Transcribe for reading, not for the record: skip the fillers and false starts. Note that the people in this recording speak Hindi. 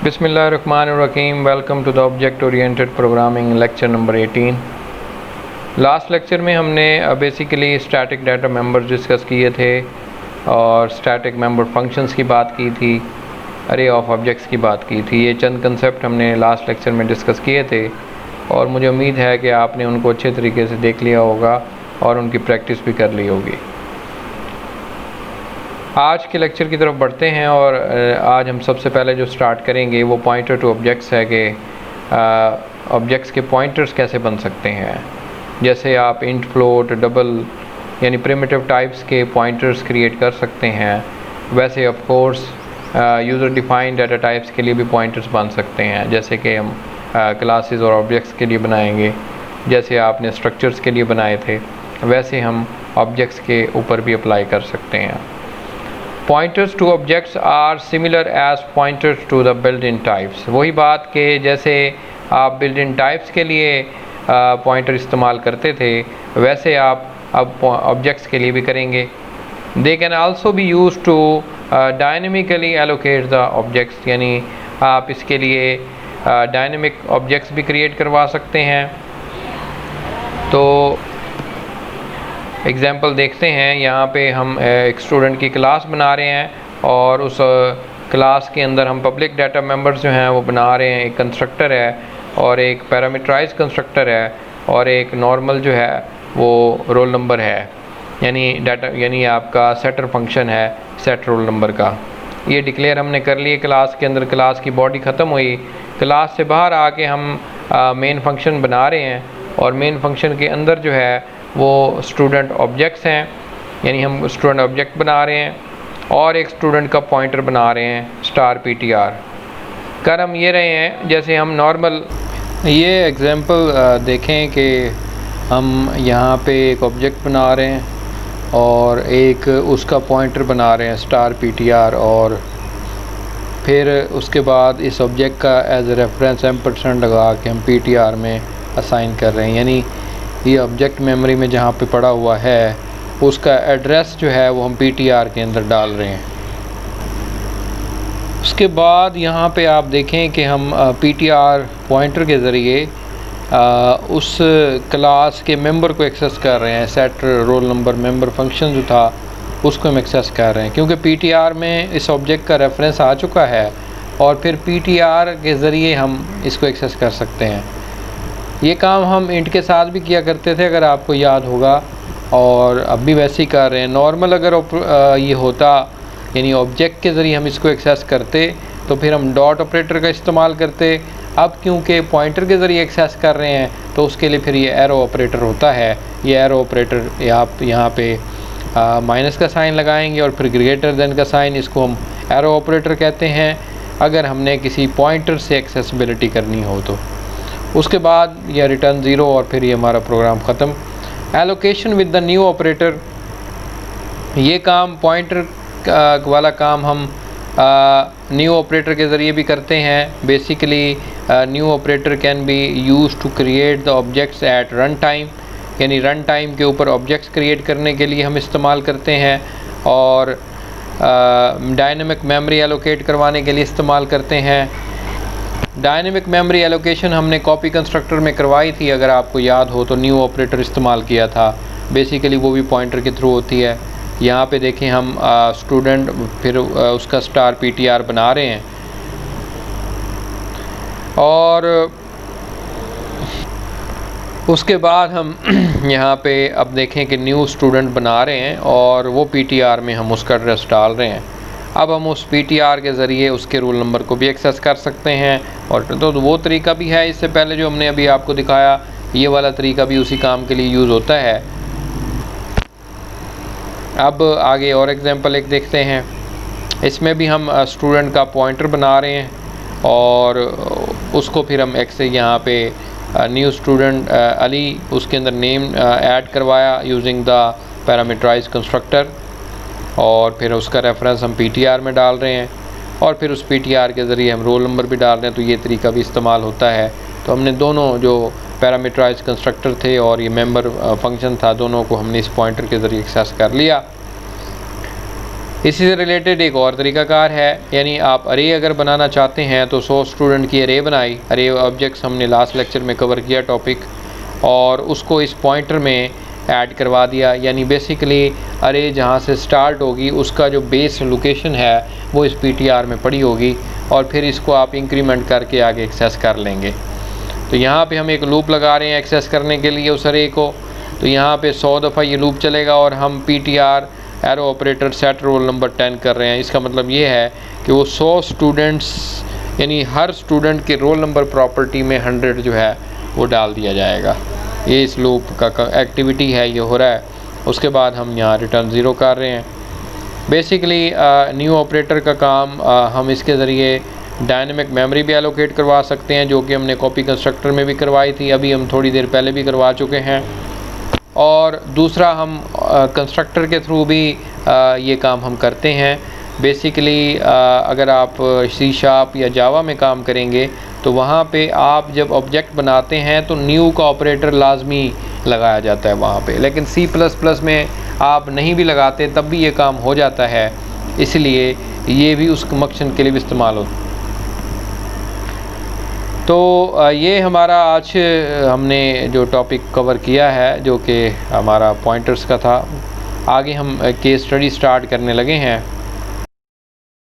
बिस्मिल्लाहिर्रहमानिर्रहीम। Welcome to the object oriented programming lecture number 18। Last lecture में हमने basically static data members discuss किए थे और स्टैटिक मेंबर फंक्शंस की बात की थी, अरे ऑफ ऑब्जेक्ट्स की बात की थी। ये चंद कंसेप्ट हमने लास्ट लेक्चर में डिस्कस किए थे और मुझे उम्मीद है कि आपने उनको अच्छे तरीके से देख लिया होगा और उनकी प्रैक्टिस भी कर ली होगी। आज के लेक्चर की तरफ बढ़ते हैं और आज हम सबसे पहले जो स्टार्ट करेंगे वो पॉइंटर टू ऑब्जेक्ट्स है कि ऑब्जेक्ट्स के पॉइंटर्स कैसे बन सकते हैं। जैसे आप इंट, फ्लोट, डबल यानी प्रिमिटिव टाइप्स के पॉइंटर्स क्रिएट कर सकते हैं, वैसे of course user defined data types के लिए भी पॉइंटर्स बन सकते हैं, जैसे कि हम क्लासेस और ऑब्जेक्ट्स के लिए बनाएंगे। जैसे आपने स्ट्रक्चर्स के लिए बनाए थे वैसे हम ऑब्जेक्ट्स के ऊपर भी अप्लाई कर सकते हैं। Pointers to objects are similar as pointers to the built-in types। वही बात के जैसे आप built-in types के लिए पॉइंटर इस्तेमाल करते थे वैसे आप अब ऑब्जेक्ट्स के लिए भी करेंगे। They can also be used to dynamically allocate the objects, यानी आप इसके लिए डायनेमिक ऑब्जेक्ट्स भी क्रिएट करवा सकते हैं। तो एग्ज़ाम्पल देखते हैं। यहाँ पे हम एक स्टूडेंट की क्लास बना रहे हैं और उस क्लास के अंदर हम पब्लिक डाटा मेंबर्स जो हैं वो बना रहे हैं। एक कंस्ट्रक्टर है और एक पैरामीटराइज कंस्ट्रक्टर है और एक नॉर्मल जो है वो रोल नंबर है, यानी आपका सेटर फंक्शन है सेट रोल नंबर का। ये डिक्लेयर हमने कर लिए क्लास के अंदर। क्लास की बॉडी ख़त्म हुई, क्लास से बाहर आके हम मेन फंक्शन बना रहे हैं और मेन फंक्शन के अंदर जो है वो स्टूडेंट ऑब्जेक्ट्स हैं, यानी हम स्टूडेंट ऑब्जेक्ट बना रहे हैं और एक स्टूडेंट का पॉइंटर बना रहे हैं स्टार PTR। कर हम ये रहे हैं जैसे हम नॉर्मल ये एग्जांपल देखें कि हम यहाँ पे एक ऑब्जेक्ट बना रहे हैं और एक उसका पॉइंटर बना रहे हैं स्टार PTR और फिर उसके बाद इस ऑब्जेक्ट का एज ए रेफरेंस % लगा के हम PTR में असाइन कर रहे हैं, यानी ये ऑब्जेक्ट मेमोरी में जहाँ पे पड़ा हुआ है उसका एड्रेस जो है वो हम PTR के अंदर डाल रहे हैं। उसके बाद यहाँ पे आप देखें कि हम PTR पॉइंटर के ज़रिए उस क्लास के मेंबर को एक्सेस कर रहे हैं। Set roll number member function जो था उसको हम एक्सेस कर रहे हैं क्योंकि PTR में इस ऑब्जेक्ट का रेफरेंस आ चुका है और फिर PTR के ज़रिए हम इसको एक्सेस कर सकते हैं। ये काम हम इंट के साथ भी किया करते थे अगर आपको याद होगा, और अब भी वैसे ही कर रहे हैं। नॉर्मल अगर ये होता यानी ऑब्जेक्ट के ज़रिए हम इसको एक्सेस करते तो फिर हम डॉट ऑपरेटर का इस्तेमाल करते। अब क्योंकि पॉइंटर के ज़रिए एक्सेस कर रहे हैं तो उसके लिए फिर ये एरो ऑपरेटर होता है। ये एरो ऑपरेटर आप यहाँ पे माइनस का साइन लगाएंगे और फिर ग्रेटर देन का साइन, इसको हम एरो ऑपरेटर कहते हैं अगर हमने किसी पॉइंटर से एक्सेसिबिलिटी करनी हो तो। उसके बाद यह रिटर्न 0 और फिर ये हमारा प्रोग्राम ख़त्म। Allocation with the new operator, ये काम पॉइंटर वाला काम हम न्यू ऑपरेटर के ज़रिए भी करते हैं। Basically new operator can be use to create the objects at run time, यानी रन टाइम के ऊपर ऑब्जेक्ट्स क्रिएट करने के लिए हम इस्तेमाल करते हैं और डायनेमिक मेमोरी एलोकेट करवाने के लिए इस्तेमाल करते हैं। डायनेमिक मेमोरी एलोकेशन हमने कॉपी कंस्ट्रक्टर में करवाई थी, अगर आपको याद हो तो न्यू ऑपरेटर इस्तेमाल किया था। बेसिकली वो भी पॉइंटर के थ्रू होती है। यहाँ पे देखें हम स्टूडेंट फिर उसका स्टार PTR बना रहे हैं और उसके बाद हम यहाँ पे अब देखें कि न्यू स्टूडेंट बना रहे हैं और वो PTR में हम उसका एड्रेस डाल रहे हैं। अब हम उस PTR के ज़रिए उसके रोल नंबर को भी एक्सेस कर सकते हैं और तो वो तरीका भी है। इससे पहले जो हमने अभी आपको दिखाया ये वाला तरीका भी उसी काम के लिए यूज़ होता है। अब आगे और एग्जांपल एक देखते हैं। इसमें भी हम स्टूडेंट का पॉइंटर बना रहे हैं और उसको फिर हम यहाँ पे न्यू स्टूडेंट अली, उसके अंदर नेम ऐड करवाया यूजिंग द पैरामीटराइज कंस्ट्रक्टर और फिर उसका रेफरेंस हम PTR में डाल रहे हैं और फिर उस PTR के ज़रिए हम रोल नंबर भी डाल रहे हैं। तो ये तरीका भी इस्तेमाल होता है। तो हमने दोनों जो पैरामीटराइज कंस्ट्रक्टर थे और ये मेंबर फंक्शन था, दोनों को हमने इस पॉइंटर के ज़रिए एक्सेस कर लिया। इसी से रिलेटेड एक और तरीकाकार है, यानी आप अरे अगर बनाना चाहते हैं तो 100 स्टूडेंट की अरे बनाई। अरे ऑब्जेक्ट्स हमने लास्ट लेक्चर में कवर किया टॉपिक, और उसको इस पॉइंटर में ऐड करवा दिया। यानी बेसिकली अरे जहाँ से स्टार्ट होगी उसका जो बेस लोकेशन है वो इस पीटीआर में पड़ी होगी, और फिर इसको आप इंक्रीमेंट करके आगे एक्सेस कर लेंगे। तो यहाँ पे हम एक लूप लगा रहे हैं एक्सेस करने के लिए उस अरे को। तो यहाँ पे 100 दफ़ा ये लूप चलेगा और हम PTR arrow operator set roll number 10 कर रहे हैं। इसका मतलब ये है कि वो 100 स्टूडेंट्स, यानी हर स्टूडेंट के रोल नंबर प्रॉपर्टी में 100 जो है वो डाल दिया जाएगा। ये इस लूप का एक्टिविटी है, ये हो रहा है। उसके बाद हम यहाँ रिटर्न 0 कर रहे हैं। बेसिकली न्यू ऑपरेटर का काम हम इसके ज़रिए डायनेमिक मेमोरी भी एलोकेट करवा सकते हैं, जो कि हमने कॉपी कंस्ट्रक्टर में भी करवाई थी, अभी हम थोड़ी देर पहले भी करवा चुके हैं। और दूसरा हम कंस्ट्रक्टर के थ्रू भी ये काम हम करते हैं। बेसिकली अगर आप सी शार्प या जावा में काम करेंगे तो वहाँ पे आप जब ऑब्जेक्ट बनाते हैं तो न्यू का ऑपरेटर लाजमी लगाया जाता है वहाँ पे, लेकिन C++ में आप नहीं भी लगाते तब भी ये काम हो जाता है, इसलिए ये भी उस मकसद के लिए भी इस्तेमाल होता है। तो ये हमारा आज हमने जो टॉपिक कवर किया है, जो कि हमारा पॉइंटर्स का था। आगे हम केस स्टडी स्टार्ट करने लगे हैं।